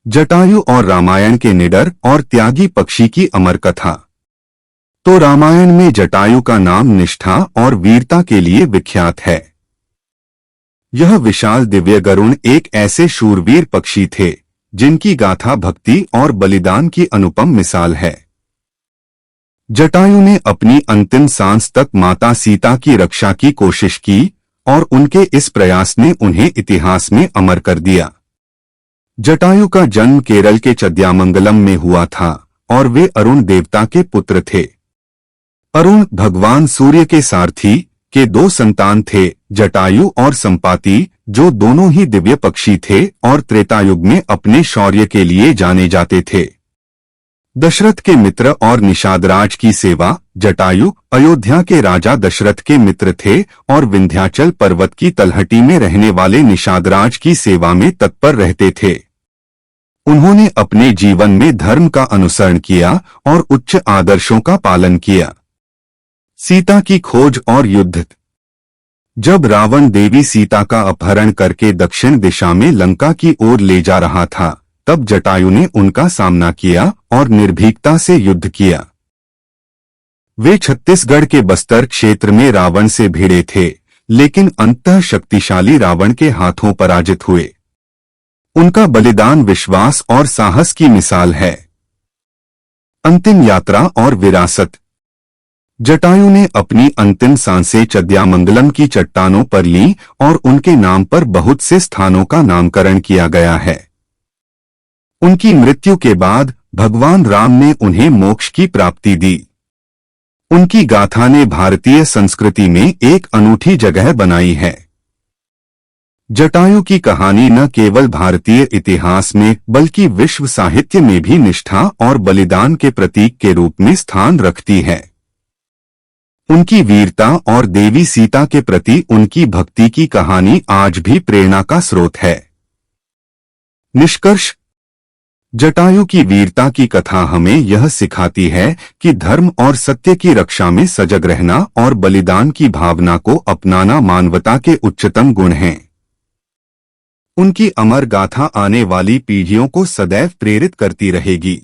जटायु और रामायण के निडर और त्यागी पक्षी की अमर कथा। तो रामायण में जटायु का नाम निष्ठा और वीरता के लिए विख्यात है। यह विशाल दिव्य गरुण एक ऐसे शूरवीर पक्षी थे जिनकी गाथा भक्ति और बलिदान की अनुपम मिसाल है। जटायु ने अपनी अंतिम सांस तक माता सीता की रक्षा की कोशिश की और उनके इस प्रयास ने उन्हें इतिहास में अमर कर दिया। जटायु का जन्म केरल के चद्यामंगलम में हुआ था और वे अरुण देवता के पुत्र थे। अरुण भगवान सूर्य के सारथी के दो संतान थे, जटायु और संपाति, जो दोनों ही दिव्य पक्षी थे और त्रेतायुग में अपने शौर्य के लिए जाने जाते थे। दशरथ के मित्र और निषादराज की सेवा। जटायु अयोध्या के राजा दशरथ के मित्र थे और विंध्याचल पर्वत की तलहटी में रहने वाले निषादराज की सेवा में तत्पर रहते थे। उन्होंने अपने जीवन में धर्म का अनुसरण किया और उच्च आदर्शों का पालन किया। सीता की खोज और युद्ध। जब रावण देवी सीता का अपहरण करके दक्षिण दिशा में लंका की ओर ले जा रहा था, तब जटायु ने उनका सामना किया और निर्भीकता से युद्ध किया। वे छत्तीसगढ़ के बस्तर क्षेत्र में रावण से भिड़े थे, लेकिन अंततः शक्तिशाली रावण के हाथों पराजित हुए। उनका बलिदान विश्वास और साहस की मिसाल है। अंतिम यात्रा और विरासत। जटायु ने अपनी अंतिम सांसें चद्यामंगलम की चट्टानों पर लीं और उनके नाम पर बहुत से स्थानों का नामकरण किया गया है। उनकी मृत्यु के बाद भगवान राम ने उन्हें मोक्ष की प्राप्ति दी। उनकी गाथा ने भारतीय संस्कृति में एक अनूठी जगह बनाई है। जटायु की कहानी न केवल भारतीय इतिहास में बल्कि विश्व साहित्य में भी निष्ठा और बलिदान के प्रतीक के रूप में स्थान रखती है। उनकी वीरता और देवी सीता के प्रति उनकी भक्ति की कहानी आज भी प्रेरणा का स्रोत है। निष्कर्ष। जटायु की वीरता की कथा हमें यह सिखाती है कि धर्म और सत्य की रक्षा में सजग रहना और बलिदान की भावना को अपनाना मानवता के उच्चतम गुण हैं। उनकी अमर गाथा आने वाली पीढ़ियों को सदैव प्रेरित करती रहेगी।